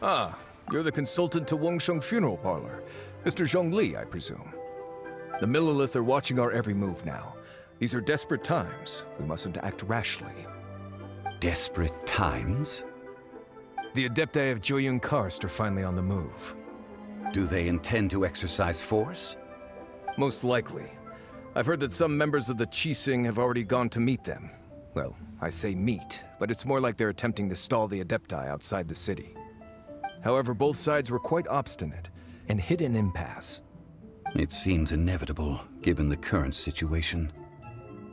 Ah, you're the consultant to Wangsheng Funeral Parlor. Mr. Zhongli, I presume. The Millilith are watching our every move now. These are desperate times. We mustn't act rashly. Desperate times? The Adepti of Joyun Karst are finally on the move. Do they intend to exercise force? Most likely. I've heard that some members of the Qixing have already gone to meet them. Well, I say meet, but it's more like they're attempting to stall the Adepti outside the city. However, both sides were quite obstinate and hit an impasse. It seems inevitable, given the current situation.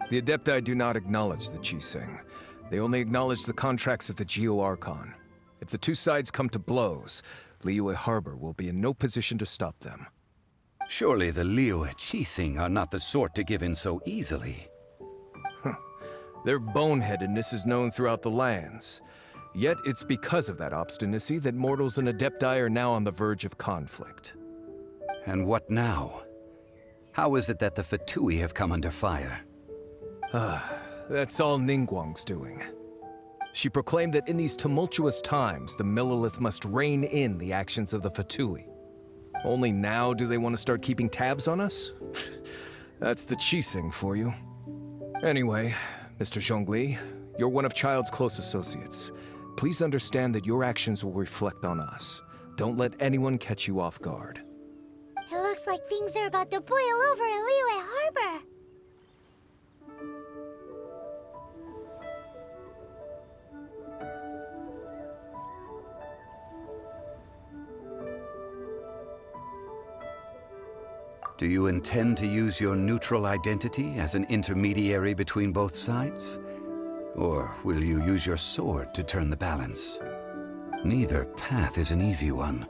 The Adepti do not acknowledge the Qixing. They only acknowledge the contracts of the Geo-Archon. If the two sides come to blows, Liyue Harbor will be in no position to stop them. Surely the Liyue Qixing are not the sort to give in so easily. Their boneheadedness is known throughout the lands. Yet it's because of that obstinacy that mortals and Adepti are now on the verge of conflict. And what now? How is it that the Fatui have come under fire? That's all Ningguang's doing. She proclaimed that in these tumultuous times, the Millilith must rein in the actions of the Fatui. Only now do they want to start keeping tabs on us? That's the Qixing for you. Anyway, Mr. Zhongli, you're one of Child's close associates. Please understand that your actions will reflect on us. Don't let anyone catch you off guard. It looks like things are about to boil over in Liyue Harbor. Do you intend to use your neutral identity as an intermediary between both sides? Or will you use your sword to turn the balance? Neither path is an easy one.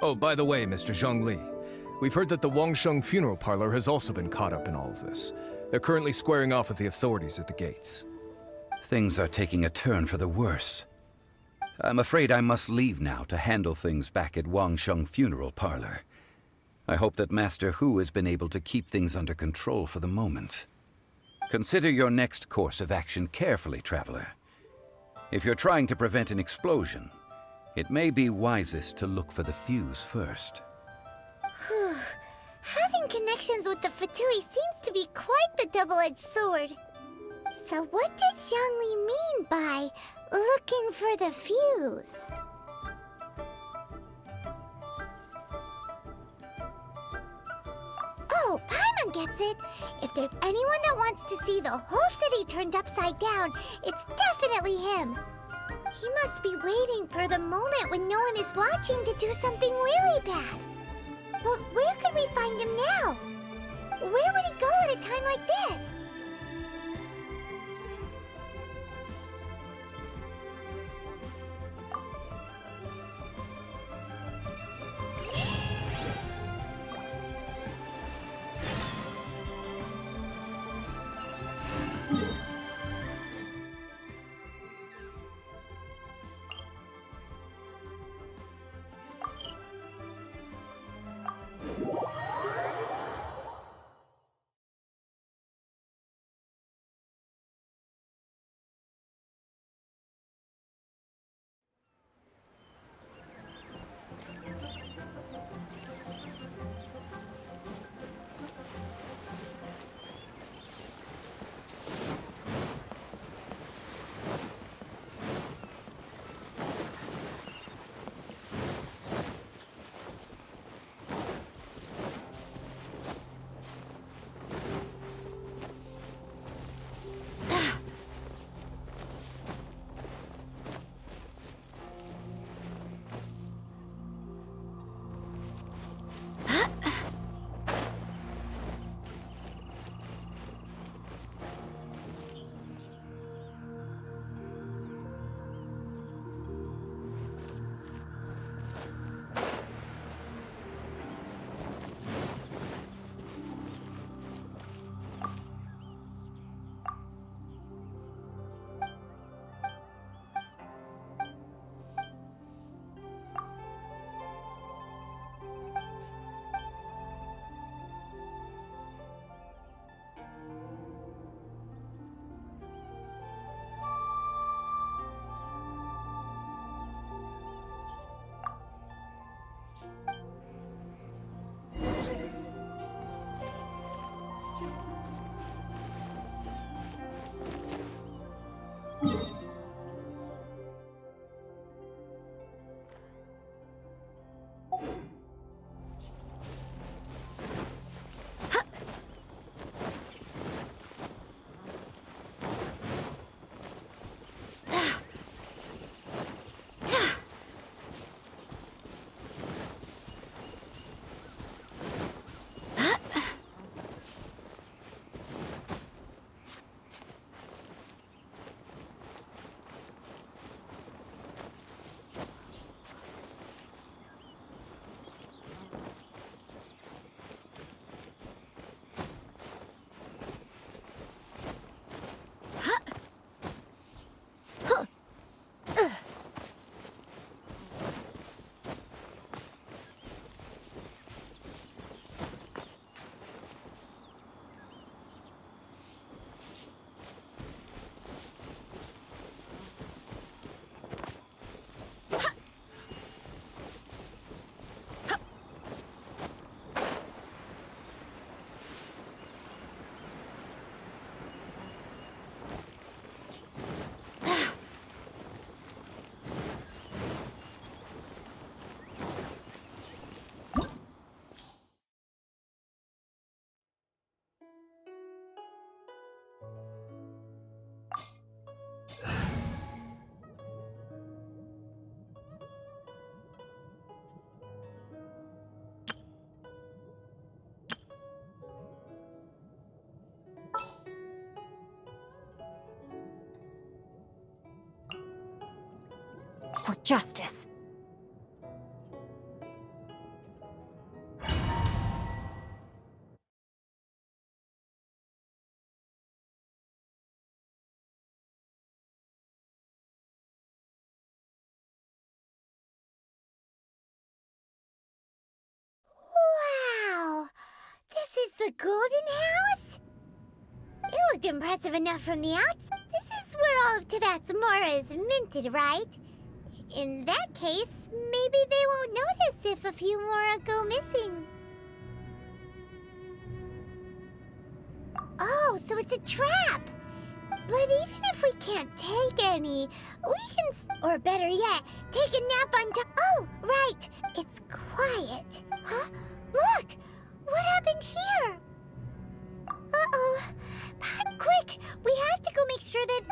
Oh, by the way, Mr. Zhongli, we've heard that the Wangsheng Funeral Parlor has also been caught up in all of this. They're currently squaring off with the authorities at the gates. Things are taking a turn for the worse. I'm afraid I must leave now to handle things back at Wangsheng Funeral Parlor. I hope that Master Hu has been able to keep things under control for the moment. Consider your next course of action carefully, Traveler. If you're trying to prevent an explosion, it may be wisest to look for the fuse first. Whew. Having connections with the Fatui seems to be quite the double-edged sword. So what does Zhongli mean by looking for the fuse? Oh, Paimon gets it! If there's anyone that wants to see the whole city turned upside down, it's definitely him! He must be waiting for the moment when no one is watching to do something really bad. But where could we find him now? Where would he go at a time like this? for justice. Wow! This is the Golden House? It looked impressive enough from the outside. This is where all of Teyvat's mora is minted, right? In that case, maybe they won't notice if a few mora go missing. Oh, so it's a trap! But even if we can't take any, we can, or better yet, take a nap on top. Oh, right! It's quiet. Huh? Look! What happened here? Uh-oh. Quick! We have to go make sure that...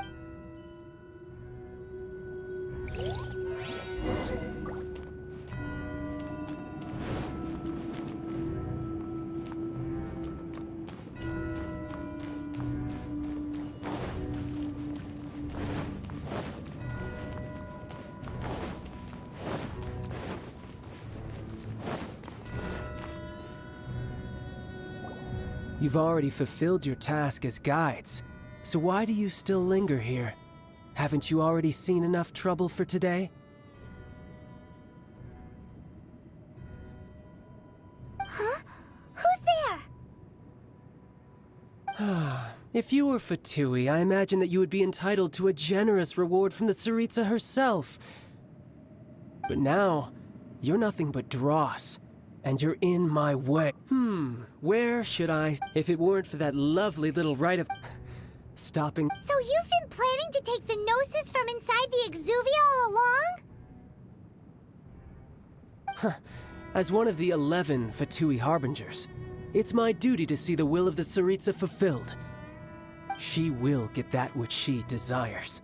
You've already fulfilled your task as guides, so why do you still linger here? Haven't you already seen enough trouble for today? Huh? Who's there? If you were Fatui, I imagine that you would be entitled to a generous reward from the Tsaritsa herself. But now, you're nothing but dross, and you're in my way. Where should I... If it weren't for that lovely little rite of... stopping... So you've been planning to take the Gnosis from inside the Exuvia all along? As one of the 11 Fatui Harbingers, it's my duty to see the will of the Tsaritsa fulfilled. She will get that which she desires.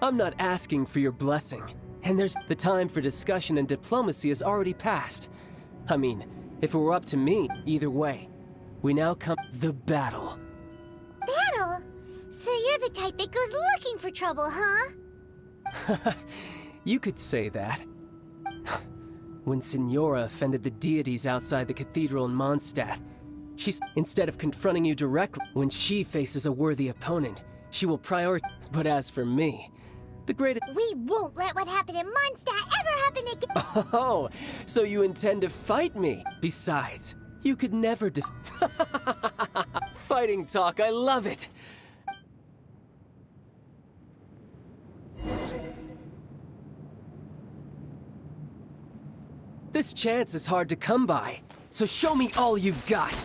I'm not asking for your blessing, and there's the time for discussion and diplomacy has already passed. I mean, if it were up to me, either way, we now come the battle. Battle? So you're the type that goes looking for trouble, huh? You could say that. When Signora offended the deities outside the cathedral in Mondstadt, instead of confronting you directly, when she faces a worthy opponent, she will prioritize. But as for me, the greatest... We won't let what happened in Mondstadt ever happen again! Oh, so you intend to fight me? Besides, you could never Fighting talk, I love it! This chance is hard to come by, so show me all you've got.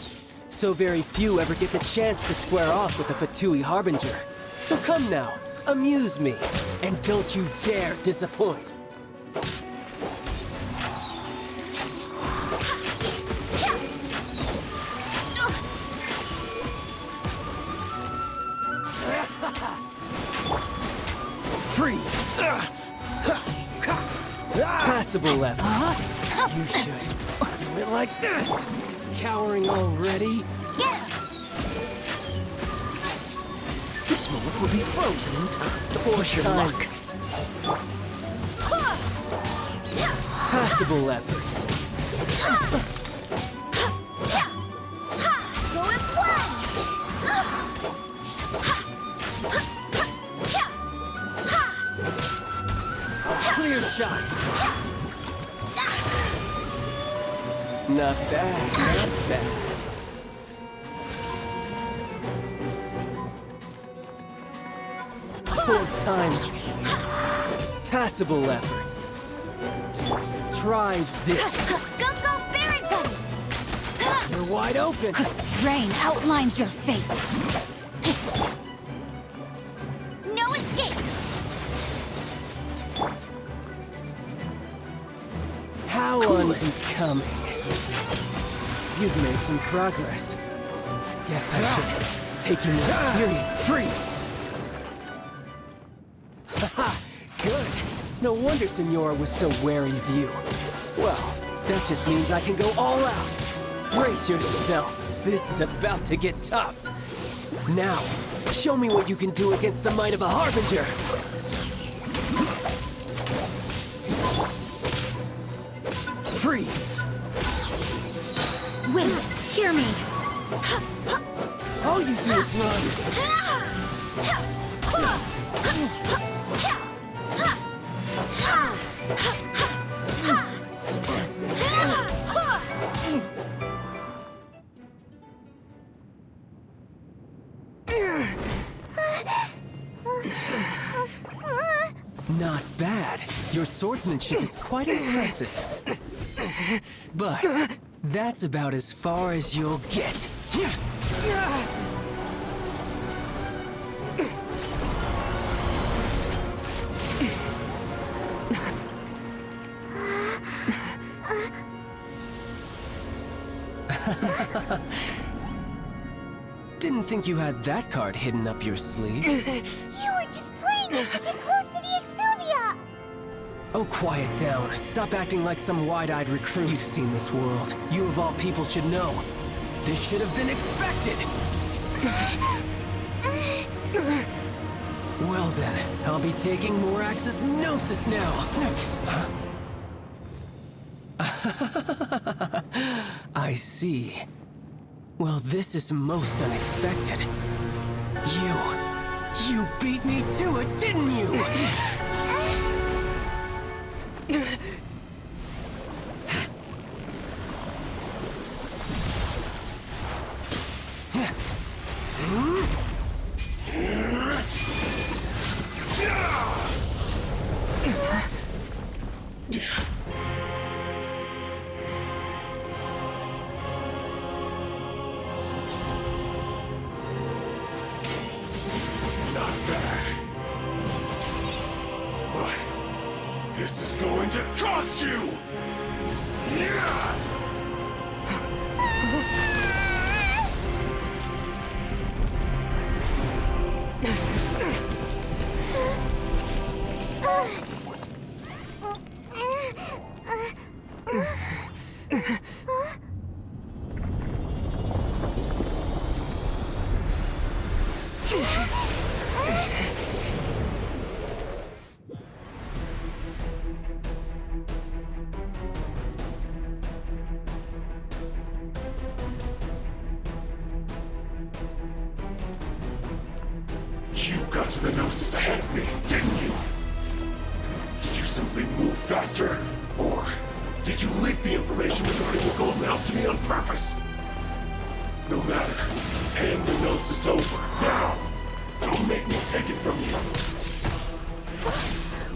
So very few ever get the chance to square off with a Fatui Harbinger. So come now, amuse me, and don't you dare disappoint. Free! Passable left. You should do it like this! Cowering already? Yeah! This moment will be frozen in time. Push your luck. Passable effort. Go as one! Clear shot. Not bad, not bad. Poor timing. Passable effort. Try this. Go, Baron Gun! You're wide open. Rain outlines your fate. No escape! How unbecoming. You've made some progress. Guess I should take you more seriously. Freeze! Haha, good. No wonder Signora was so wary of you. Well, that just means I can go all out. Brace yourself. This is about to get tough. Now, show me what you can do against the might of a Harbinger! Freeze! Wait, hear me. All you do is run! Not bad. Your swordsmanship is quite impressive. But that's about as far as you'll get. Didn't think you had that card hidden up your sleeve. You were just playing us to get close to the Exuvia! Oh, quiet down. Stop acting like some wide-eyed recruit. You've seen this world. You of all people should know. This should have been expected! Well then, I'll be taking Morax's Gnosis now! I see. Well, this is most unexpected. You beat me to it, didn't you? This is going to cost you! You got to the Gnosis ahead of me, didn't you? Did you simply move faster? Or did you leak the information regarding the Golden House to me on purpose? No matter. Hand the Gnosis over, now! Don't make me take it from you!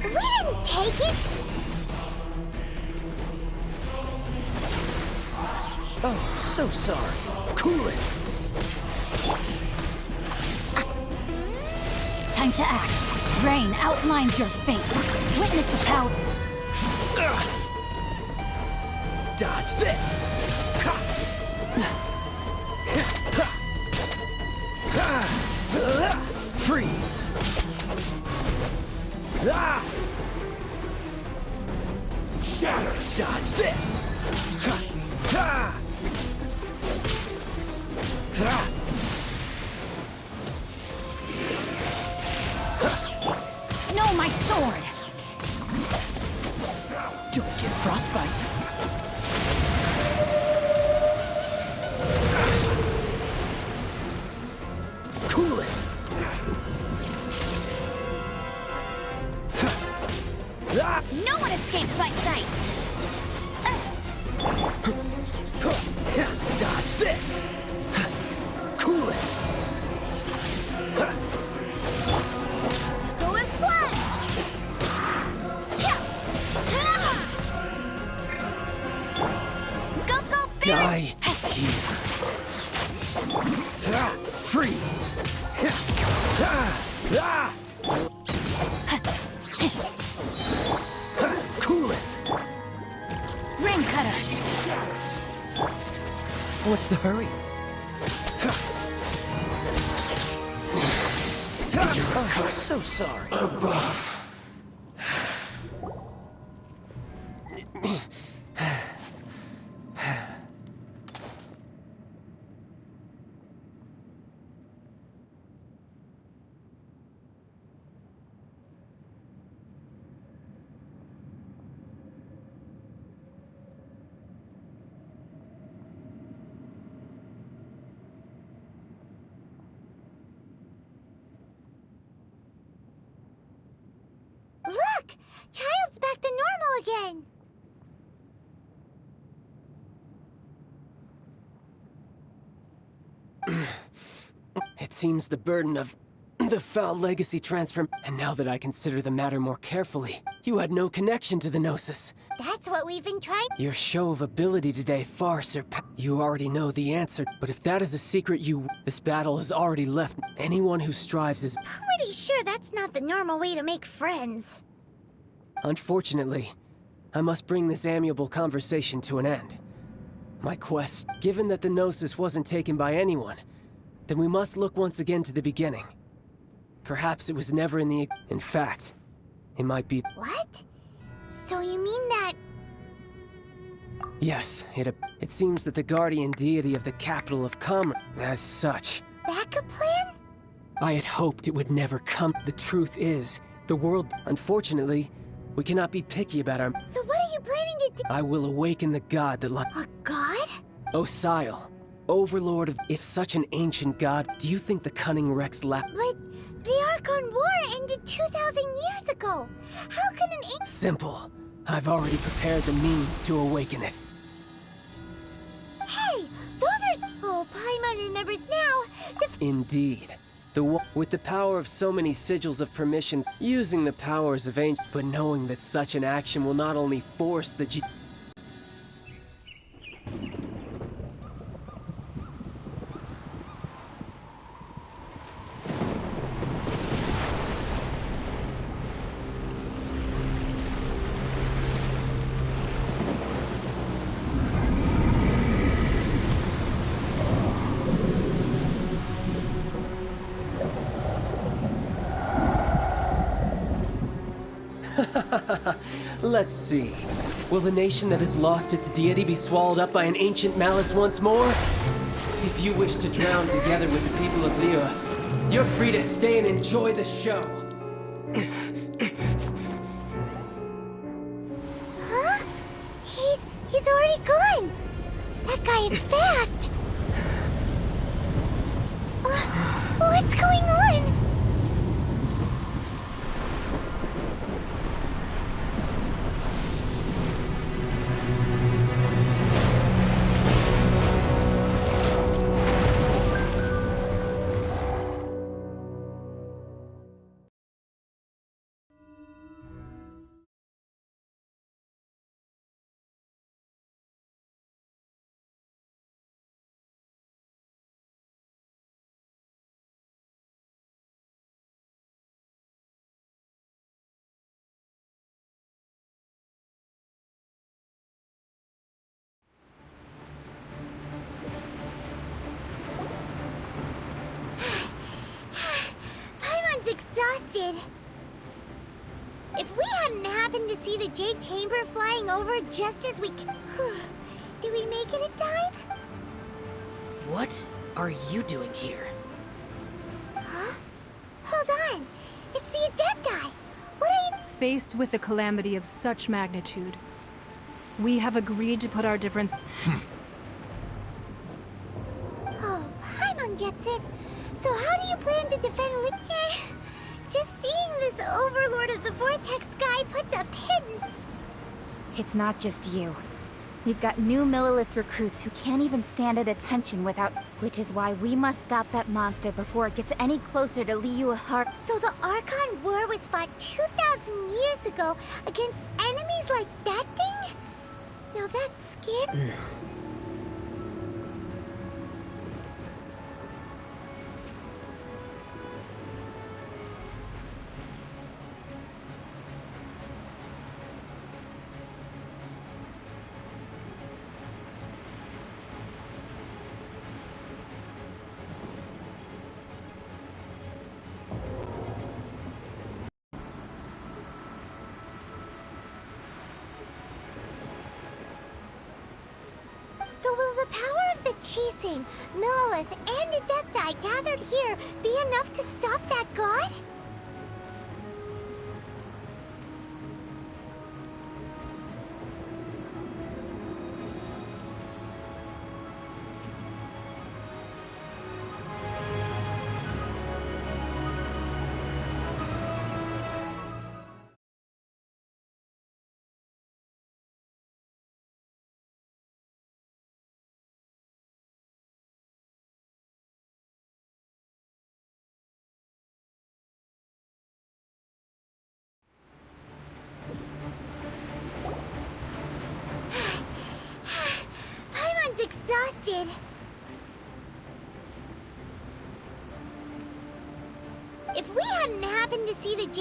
We didn't take it! Oh, so sorry. Cool it! Time to act. Rain outlines your fate. Witness the power. Dodge this! Freeze! Shatter! Dodge this! No, my sword! Don't get frostbite! Cool it! No one escapes my sights! Dodge this! Cool it! Go as planned! Go, go, Die Baron! here! Freeze! Cool it! Ring cutter! What's the hurry? Oh, so sorry. back! Child's back to normal again! It seems the burden of the foul legacy transfer. And now that I consider the matter more carefully, you had no connection to the Gnosis. That's what we've been trying. Your show of ability today far surpassed. You already know the answer, but if that is a secret this battle has already left. Anyone who strives is... Pretty sure that's not the normal way to make friends. Unfortunately, I must bring this amiable conversation to an end. My quest, given that the Gnosis wasn't taken by anyone, then we must look once again to the beginning. Perhaps it was never in the... In fact, it might be... What? So you mean that... Yes, it seems that the guardian deity of the capital of commerce, as such... Backup plan? I had hoped it would never come. The truth is, the world... Unfortunately, we cannot be picky about our... So what are you planning to do? I will awaken the god that A god? Osile, overlord of... If such an ancient god, do you think the cunning Rex But the Archon War ended 2,000 years ago. How can an Simple. I've already prepared the means to awaken it. Hey, those are... Oh, Paimon remembers now. Indeed. With the power of so many sigils of permission, using the powers of ancient... But knowing that such an action will not only force the Let's see. Will the nation that has lost its deity be swallowed up by an ancient malice once more? If you wish to drown together with the people of Liyue, you're free to stay and enjoy the show. Huh? He's already gone. That guy is fast. What's going on? Exhausted. If we hadn't happened to see the Jade Chamber flying over just as we... Did we make it in time? What are you doing here? Huh? Hold on. It's the Adepti. What are you... Faced with a calamity of such magnitude, we have agreed to put our difference... Oh, Paimon gets it. So how do you plan to defend just seeing this Overlord of the Vortex guy puts a pin... It's not just you. We've got new Millilith recruits who can't even stand at attention without... Which is why we must stop that monster before it gets any closer to Liyue Heart. So the Archon War was fought 2,000 years ago against enemies like that thing? Now that's scary. So will the power of the Chising, Millilith, and Adepti gathered here be enough to stop that god?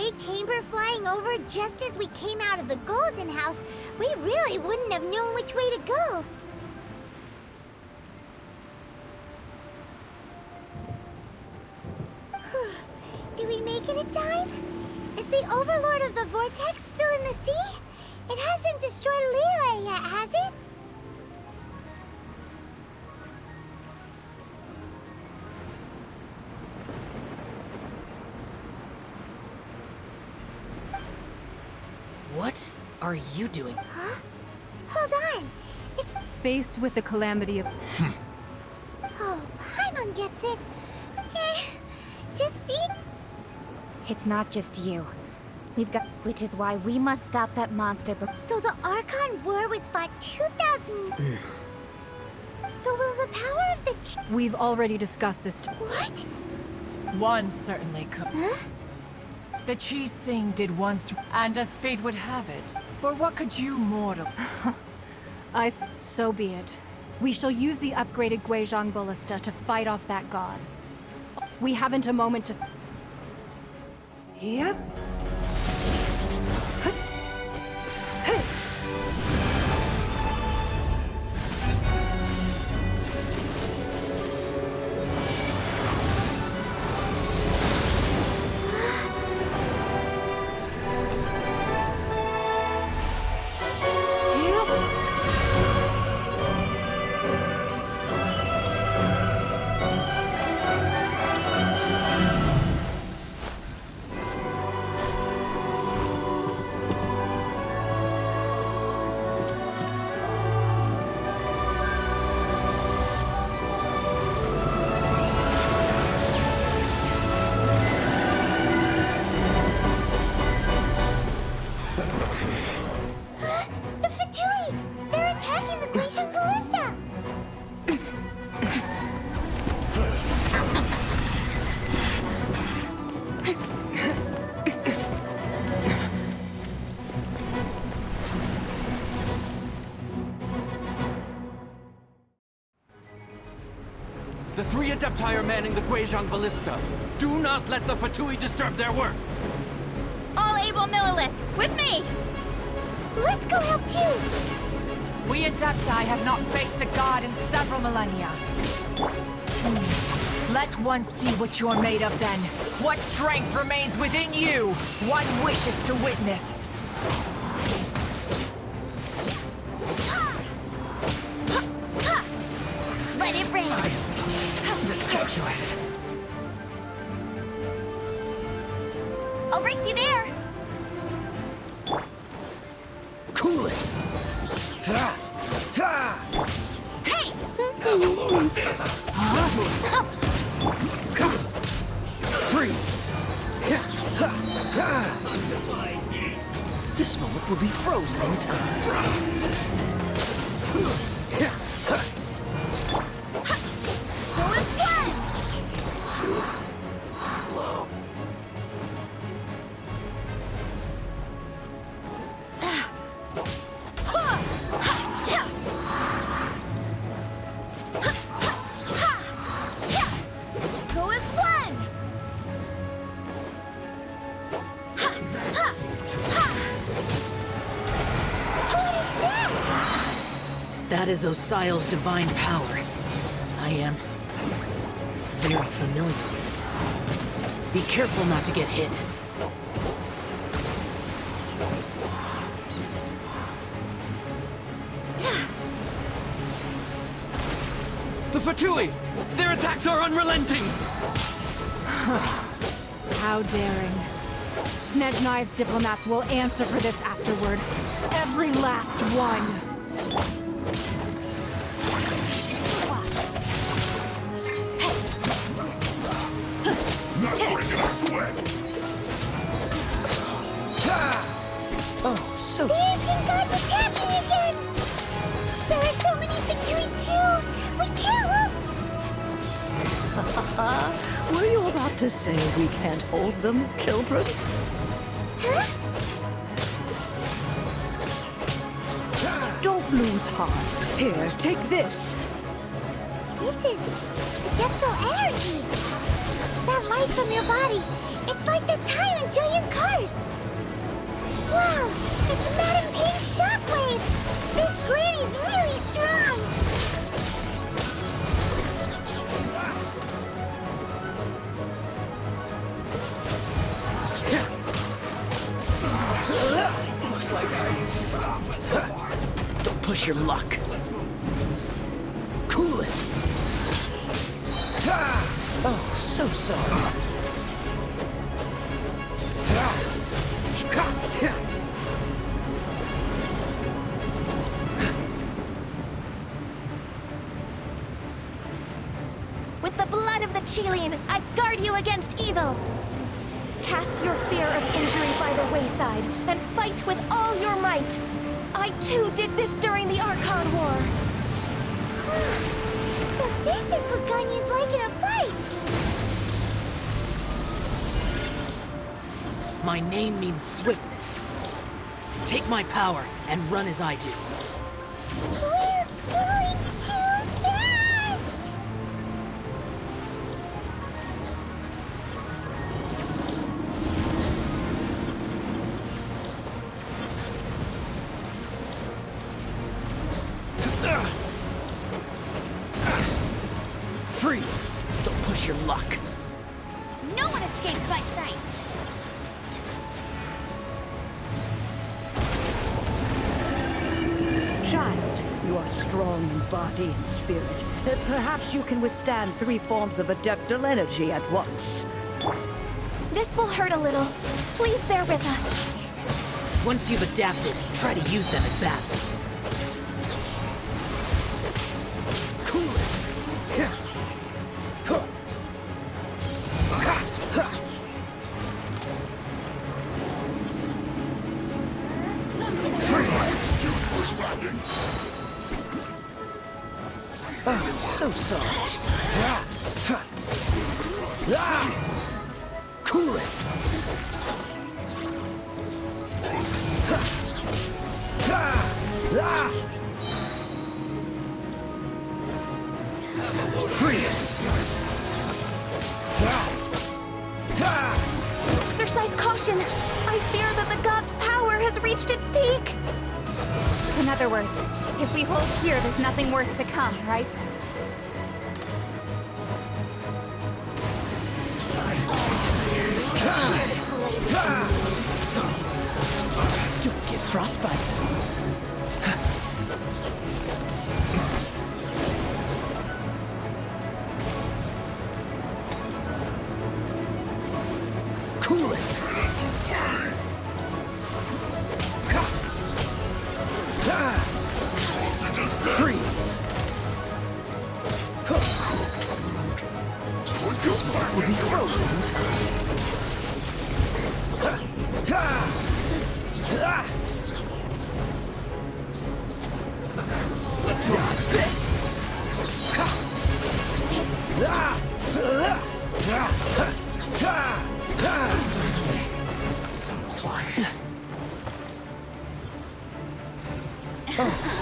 big chamber flying over just as we came out of the Golden House, we really wouldn't have known which way to go. Did we make it in time? Is the Overlord of the Vortex still in the sea? It hasn't destroyed Liyue yet, has it? What are you doing? Huh? Hold on. It's... Faced with the calamity of... Oh, Paimon gets it. Just see... It's not just you. We've got... Which is why we must stop that monster So the Archon War was fought 2,000... So will the power of the We've already discussed this. What? One certainly could. Huh? The Chi Sing did once, and as fate would have it, for what could you mortal? So be it. We shall use the upgraded Guizhong Ballista to fight off that god. We haven't a moment to... Yep. The Fatui! They're attacking the Guizhong Ballista! The 3 Adepti are manning the Guizhong Ballista. Do not let the Fatui disturb their work. All able Millilith, with me! Let's go help too! We Adepti have not faced a god in several millennia. Let one see what you're made of then. What strength remains within you? One wishes to witness. Let it rain! Miscalculated. I'll race you there! Cool it. Hey! Have a look at this! Freeze. This moment will be frozen in time. Go as planned! Go as planned! That is Osial's divine power. I am very familiar with it. Be careful not to get hit. The Fatui! Their attacks are unrelenting! How daring. Snezhnai's diplomats will answer for this afterward. Every last one. Not breaking a sweat! Oh, so... The ancient god's attacking again! There are so many Fatui too! We can't look! Were you about to say we can't hold them, children? Huh? Don't lose heart. Here, take this. This is Adeptal energy! That light from your body, it's like the time in Julian Cars! It's Madam Pain's shockwave! This granny's really strong! Looks like Don't push your luck. Cool it. Oh, so sorry. With the blood of the Chilian, I guard you against evil. Cast your fear of injury by the wayside and fight with all your might. I too did this during the Archon War. So this is what Ganyu's like in a fight! My name means swiftness. Take my power and run as I do. We're going too fast! Freeze! Don't push your luck. No one escapes my sights. Child, you are strong in body and spirit. Perhaps you can withstand 3 forms of adeptal energy at once. This will hurt a little. Please bear with us. Once you've adapted, try to use them in battle. Cool it. Oh, so sorry. Cool it. Freeze. Exercise caution. I fear that the god's power has reached its peak. In other words, if we hold here, there's nothing worse to come, right? Don't get frostbite. Cool it. Freeze. This mark will be frozen in time. Let's dodge this.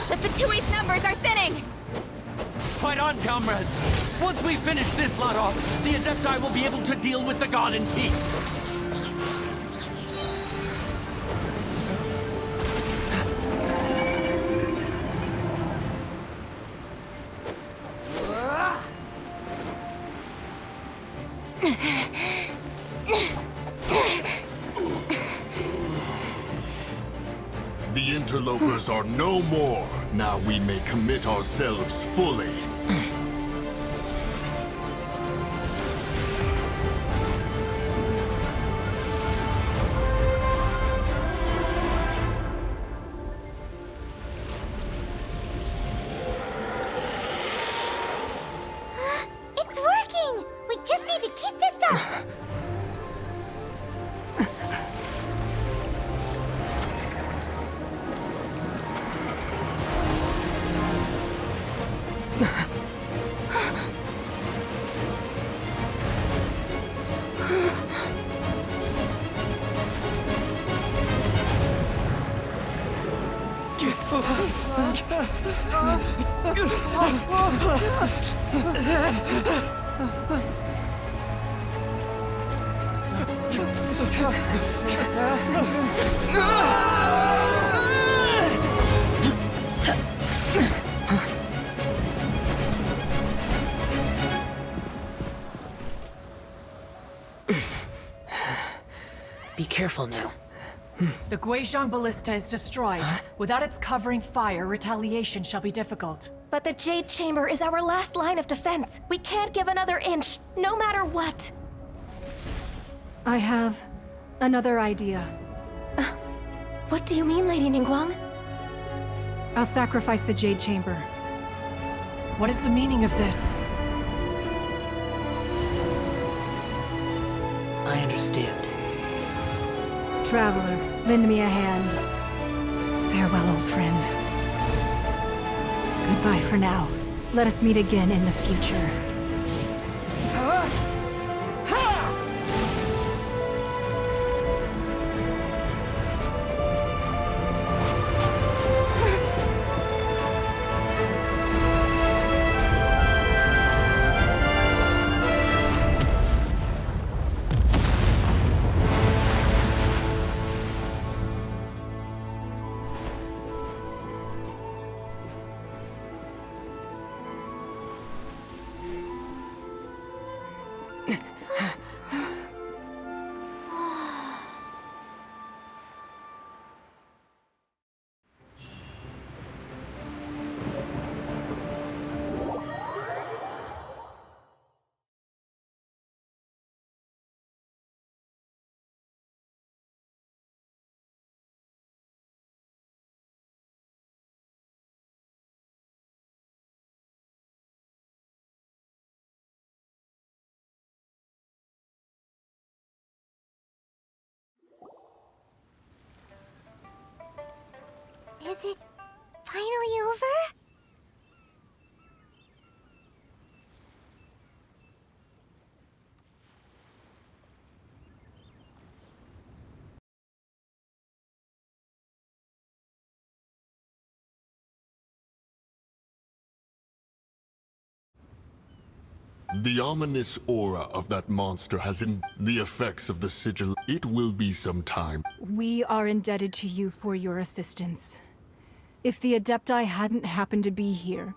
The Fatui's numbers are thinning! Fight on, comrades! Once we finish this lot off, the Adepti will be able to deal with the god in peace. The interlopers are no more. Now we may commit ourselves fully. It's working! We just need to keep this up! careful now. The Guizhong ballista is destroyed. Without its covering fire, retaliation shall be difficult. But the Jade Chamber is our last line of defense. We can't give another inch, no matter what. I have another idea. What do you mean, Lady Ningguang? I'll sacrifice the Jade Chamber. What is the meaning of this? I understand. Traveler, lend me a hand. Farewell, old friend. Goodbye for now. Let us meet again in the future. Is it finally over? The ominous aura of that monster has the effects of the sigil. It will be some time. We are indebted to you for your assistance. If the Adepti hadn't happened to be here,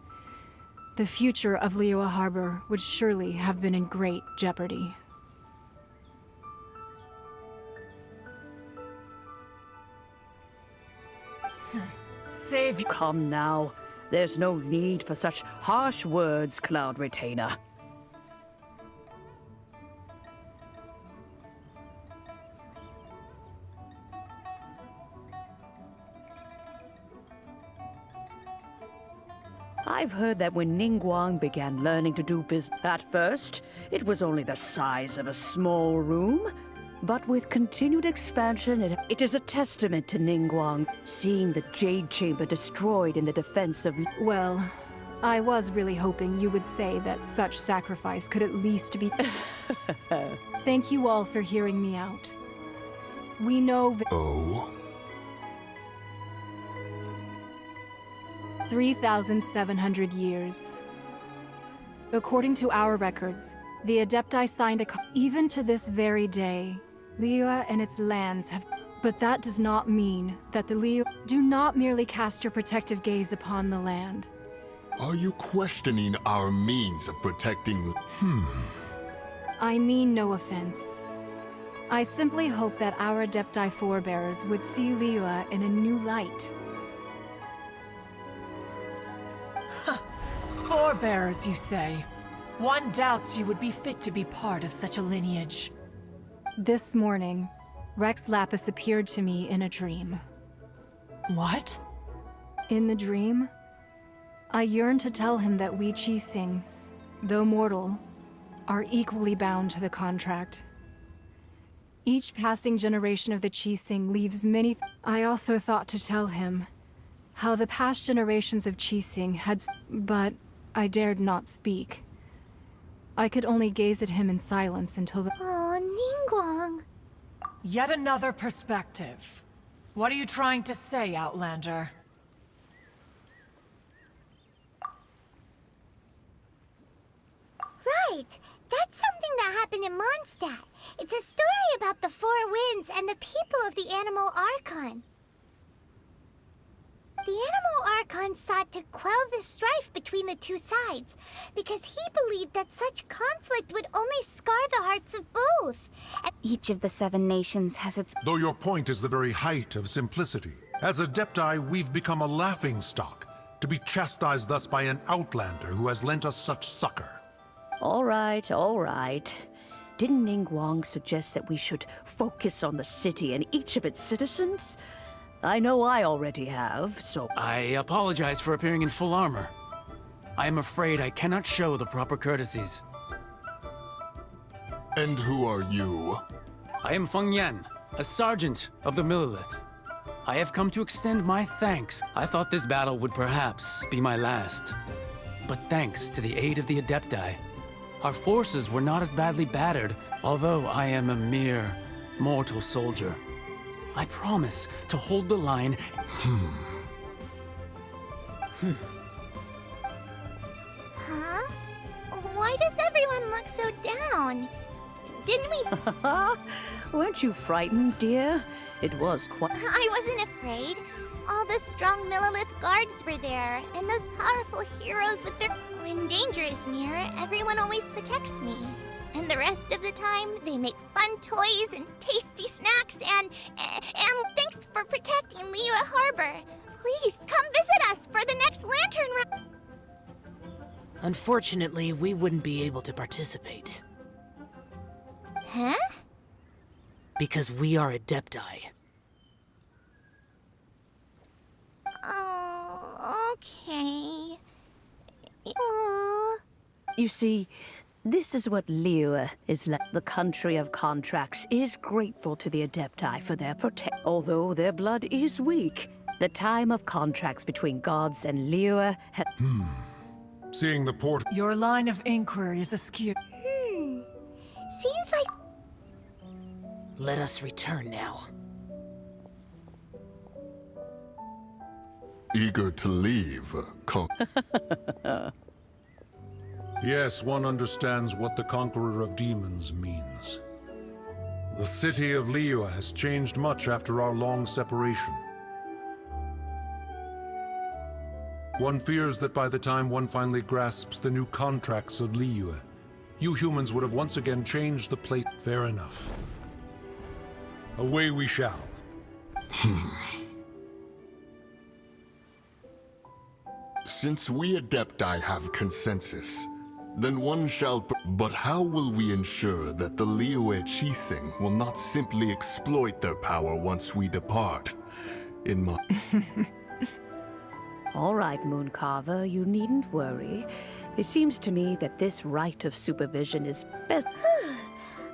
the future of Liyue Harbor would surely have been in great jeopardy. Save you. Come now. There's no need for such harsh words, Cloud Retainer. I've heard that when Ningguang began learning to do business, at first, it was only the size of a small room. But with continued expansion, it is a testament to Ningguang, seeing the Jade Chamber destroyed in the defense of... Well, I was really hoping you would say that such sacrifice could at least be... Thank you all for hearing me out. We know... Oh? 3,700 years. According to our records, the Adepti signed a even to this very day, Liyue and its lands have... But that does not mean that the Liyue... Do not merely cast your protective gaze upon the land. Are you questioning our means of protecting... I mean no offense. I simply hope that our Adepti forebears would see Liyue in a new light. Forebears, you say? One doubts you would be fit to be part of such a lineage. This morning, Rex Lapis appeared to me in a dream. What? In the dream, I yearned to tell him that we Qixing, though mortal, are equally bound to the contract. Each passing generation of the Qixing leaves many... I also thought to tell him how the past generations of Qixing had... But I dared not speak. I could only gaze at him in silence until the... Oh, Ningguang. Yet another perspective. What are you trying to say, Outlander? Right. That's something that happened in Mondstadt. It's a story about the Four Winds and the people of the Animal Archon. The Animal Archon sought to quell the strife between the two sides, because he believed that such conflict would only scar the hearts of both. Each of the 7 nations has its... Though your point is the very height of simplicity, as Adepti, we've become a laughingstock, to be chastised thus by an outlander who has lent us such succor. All right, all right. Didn't Ningguang suggest that we should focus on the city and each of its citizens? I know I already have, so... I apologize for appearing in full armor. I am afraid I cannot show the proper courtesies. And who are you? I am Feng Yan, a sergeant of the Millelith. I have come to extend my thanks. I thought this battle would perhaps be my last. But thanks to the aid of the Adepti, our forces were not as badly battered, although I am a mere mortal soldier. I promise to hold the line. Huh? Why does everyone look so down? Didn't we... Weren't you frightened, dear? It was quite... I wasn't afraid. All the strong Millelith guards were there, and those powerful heroes with their... When danger is near, everyone always protects me. And the rest of the time, they make fun toys and tasty snacks and thanks for protecting Liyue Harbor. Please, come visit us for the next lantern run. Unfortunately, we wouldn't be able to participate. Huh? Because we are Adepti. Oh, okay. You see, this is what Liyue is like. The country of contracts is grateful to the Adepti for their protection. Although their blood is weak, the time of contracts between gods and Liyue had... Seeing the port... Your line of inquiry is askew. Seems like... Let us return now. Eager to leave, Yes, one understands what the Conqueror of Demons means. The city of Liyue has changed much after our long separation. One fears that by the time one finally grasps the new contracts of Liyue, you humans would have once again changed the place. Fair enough. Away we shall. Since we Adepti have consensus, then one shall... But how will we ensure that the Liyue Chising will not simply exploit their power once we depart? In my... All right, Mooncarver, you needn't worry. It seems to me that this right of supervision is best...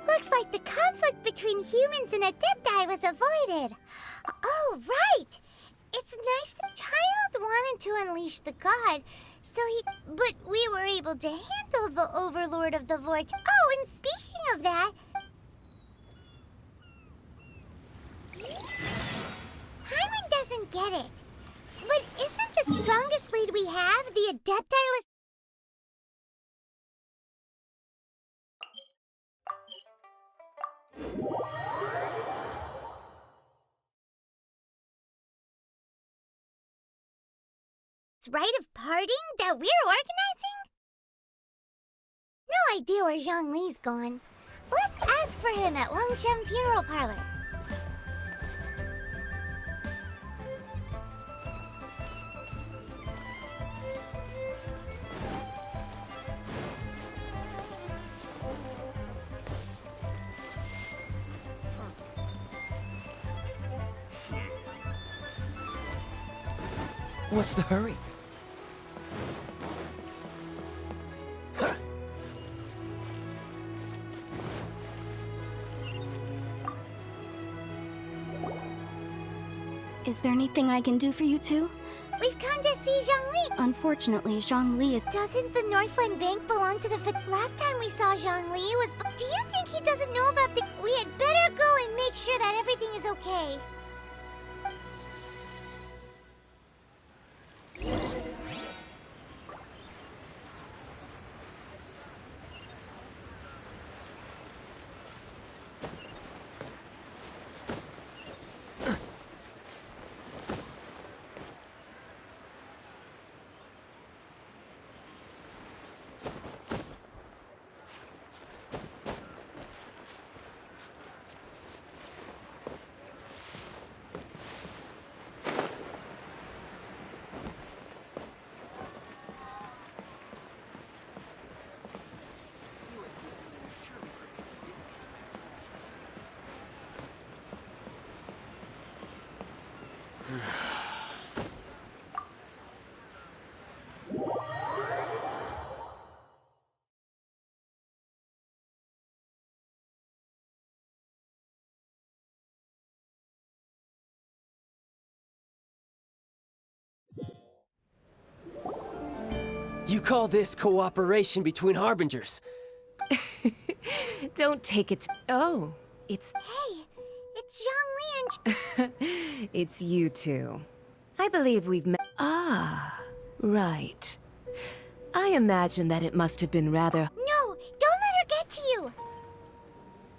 Looks like the conflict between humans and Adepti was avoided. Oh, right! It's nice the child wanted to unleash the god, so he... But we were able to handle the Overlord of the Vortex. Oh, and speaking of that... Hyman doesn't get it. But isn't the strongest lead we have the Adepti list? Rite of parting that we're organizing? No idea where Zhongli's gone. Let's ask for him at Wangshan Funeral Parlor. What's the hurry? Is there anything I can do for you two? We've come to see Zhongli. Unfortunately, Zhongli is... Doesn't the Northland Bank belong to the... Last time we saw Zhongli was... Do you think he doesn't know about the... We had better go and make sure that everything is okay. You call this cooperation between Harbingers? Don't take it. Oh, it's. Hey, it's Zhongli and. It's you two. I believe we've met. Ah, right. I imagine that it must have been rather. No, don't let her get to you.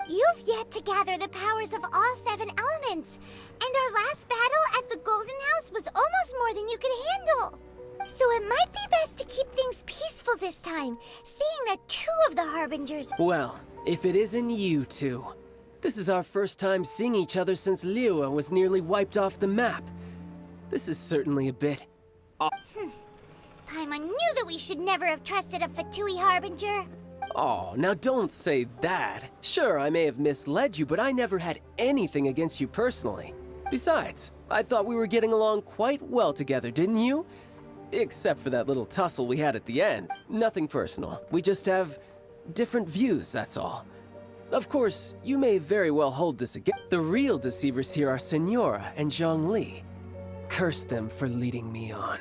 You've yet to gather the powers of all 7 elements, and our last battle at the Golden House was almost more than you could handle. So it might be best to keep things peaceful this time, seeing that 2 of the Harbingers. Well, if it isn't you two. This is our first time seeing each other since Liyue was nearly wiped off the map. This is certainly a bit. Paimon knew that we should never have trusted a Fatui Harbinger. Oh, now don't say that. Sure, I may have misled you, but I never had anything against you personally. Besides, I thought we were getting along quite well together, didn't you? Except for that little tussle we had at the end. Nothing personal. We just have different views, that's all. Of course, you may very well hold this against. The real deceivers here are Senora and Zhongli. Curse them for leading me on.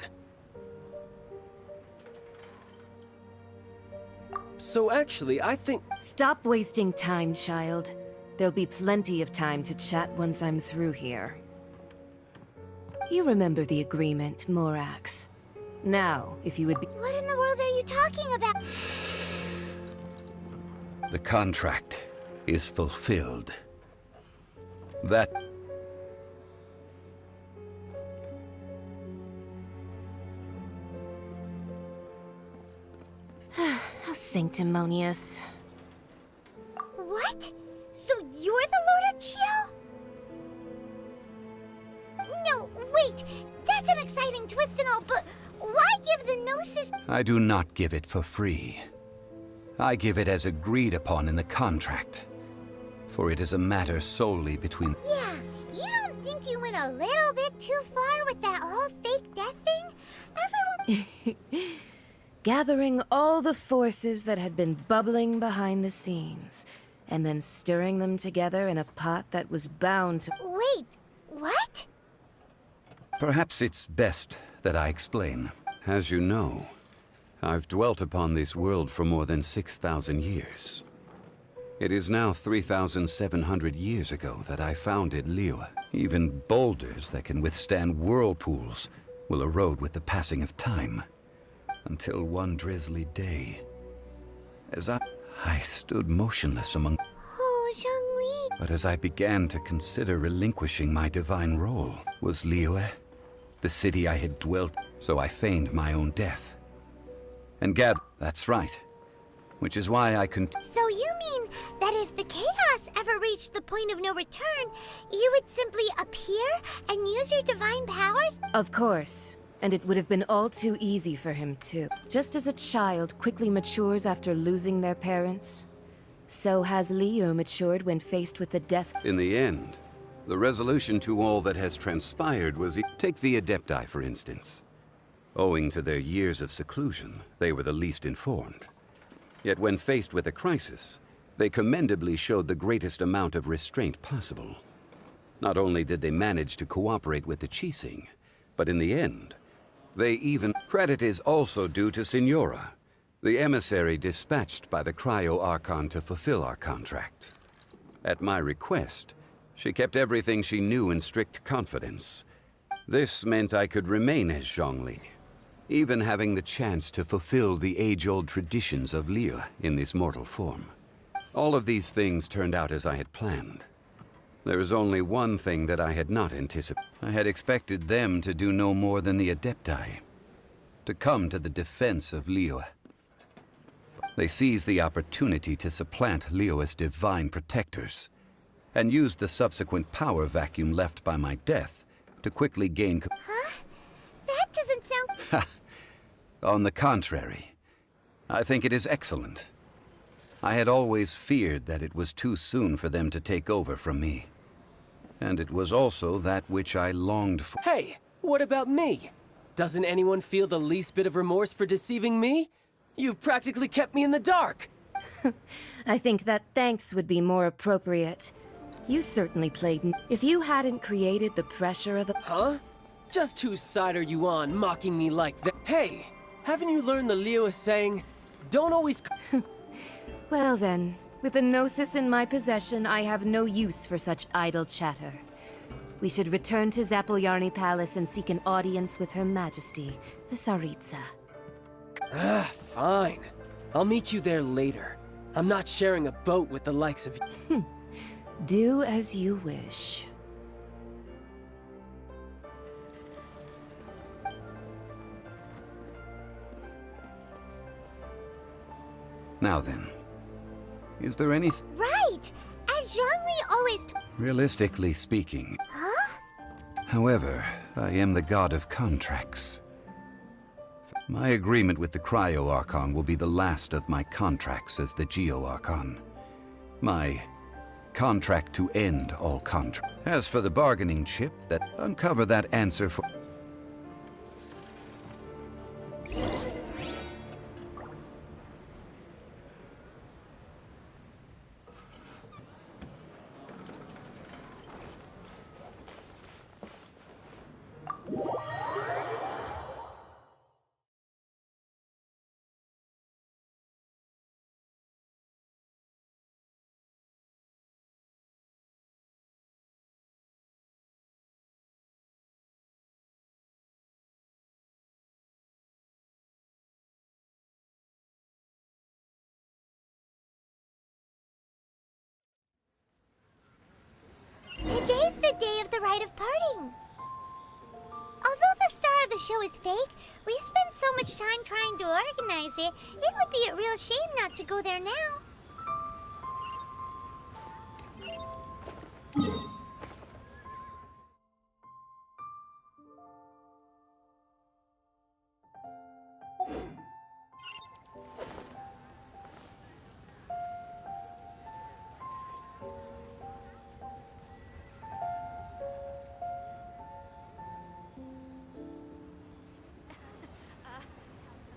So actually, I think... Stop wasting time, child. There'll be plenty of time to chat once I'm through here. You remember the agreement, Morax. Now, if you would be... What in the world are you talking about? The contract is fulfilled. That... How sanctimonious. What? So you're the Lord of Chio? No, wait! That's an exciting twist and all, but why give the Gnosis? I do not give it for free. I give it as agreed upon in the contract. For it is a matter solely between... Yeah, you don't think you went a little bit too far with that whole fake death thing? Everyone... Gathering all the forces that had been bubbling behind the scenes, and then stirring them together in a pot that was bound to... Wait, what? Perhaps it's best that I explain. As you know, I've dwelt upon this world for more than 6,000 years. It is now 3,700 years ago that I founded Liyue. Even boulders that can withstand whirlpools will erode with the passing of time. Until one drizzly day, as I stood motionless among... Oh, Zhongli. But as I began to consider relinquishing my divine role, was Liyue the city I had dwelt, so I feigned my own death. And that's right. Which is why I So you mean that if the chaos ever reached the point of no return, you would simply appear and use your divine powers? Of course. And it would have been all too easy for him, too. Just as a child quickly matures after losing their parents, so has Liyue matured when faced with the death... In the end, the resolution to all that has transpired was... Take the Adepti, for instance. Owing to their years of seclusion, they were the least informed. Yet when faced with a crisis, they commendably showed the greatest amount of restraint possible. Not only did they manage to cooperate with the Qixing, but in the end... They even... Credit is also due to Senora, the emissary dispatched by the Cryo-Archon to fulfill our contract. At my request, she kept everything she knew in strict confidence. This meant I could remain as Zhongli, even having the chance to fulfill the age-old traditions of Liyue in this mortal form. All of these things turned out as I had planned. There is only one thing that I had not anticipated. I had expected them to do no more than the Adepti, to come to the defense of Liyue. They seized the opportunity to supplant Liyue's divine protectors, and used the subsequent power vacuum left by my death to quickly gain... Huh? That doesn't sound... On the contrary, I think it is excellent. I had always feared that it was too soon for them to take over from me. And it was also that which I longed for. Hey, what about me? Doesn't anyone feel the least bit of remorse for deceiving me? You've practically kept me in the dark. I think that thanks would be more appropriate. You certainly played. If you hadn't created the pressure of the. Huh? Just whose side are you on, mocking me like that? Hey, haven't you learned the Liyue saying, don't always. Well then, with the Gnosis in my possession, I have no use for such idle chatter. We should return to Zapoljarny Palace and seek an audience with Her Majesty, the Tsaritsa. Fine. I'll meet you there later. I'm not sharing a boat with the likes of you. Do as you wish. Now then, is there anything? Right! As Zhongli always Realistically speaking. Huh? However, I am the god of contracts. My agreement with the Cryo Archon will be the last of my contracts as the Geo Archon. My contract to end all contracts. As for the bargaining chip, uncover that answer for. Today's the day of the rite of parting. Although the star of the show is fake, we spent so much time trying to organize it, it would be a real shame not to go there now.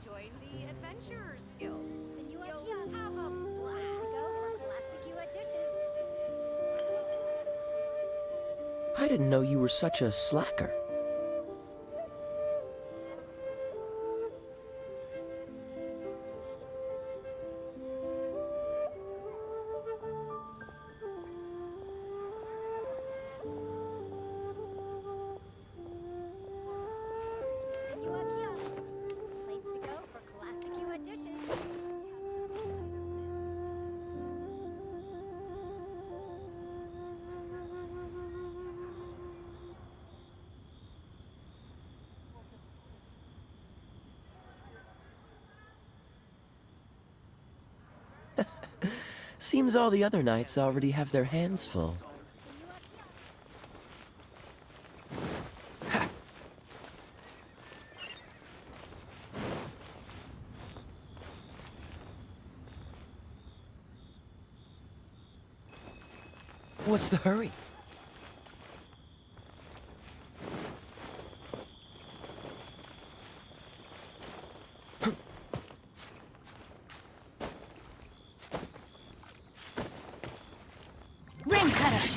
Join the Adventurers Guild. You'll have a blast. Go for classic dishes. I didn't know you were such a slacker. Place to go for classic dishes. Seems all the other knights already have their hands full. What's the hurry? Ring cutter!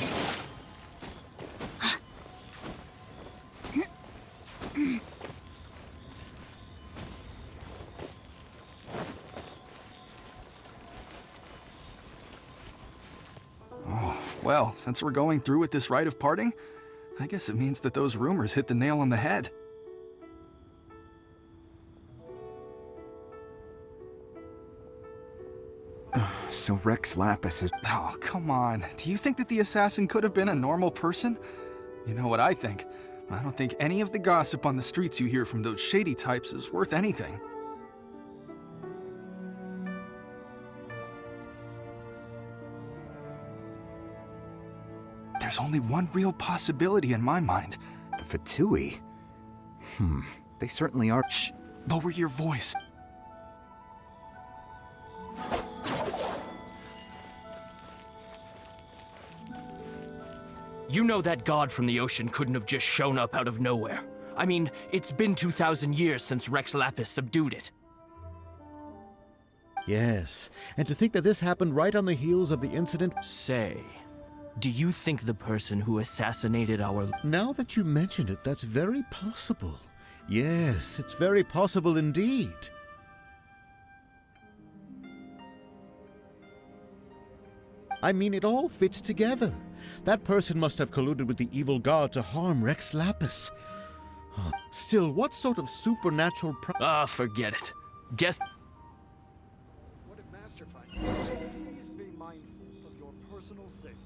Well, since we're going through with this rite of parting, I guess it means that those rumors hit the nail on the head. So Rex Lapis is... Oh, come on. Do you think that the assassin could have been a normal person? You know what I think? I don't think any of the gossip on the streets you hear from those shady types is worth anything. There's only one real possibility in my mind. The Fatui? They certainly are. Shh! Lower your voice. You know that god from the ocean couldn't have just shown up out of nowhere. I mean, it's been 2,000 years since Rex Lapis subdued it. Yes, and to think that this happened right on the heels of the incident... Say, do you think the person who assassinated our... Now that you mention it, that's very possible. Yes, it's very possible indeed. I mean, it all fits together. That person must have colluded with the evil god to harm Rex Lapis. Still, what sort of supernatural forget it. Guess... What if Master finds you? Please be mindful of your personal safety.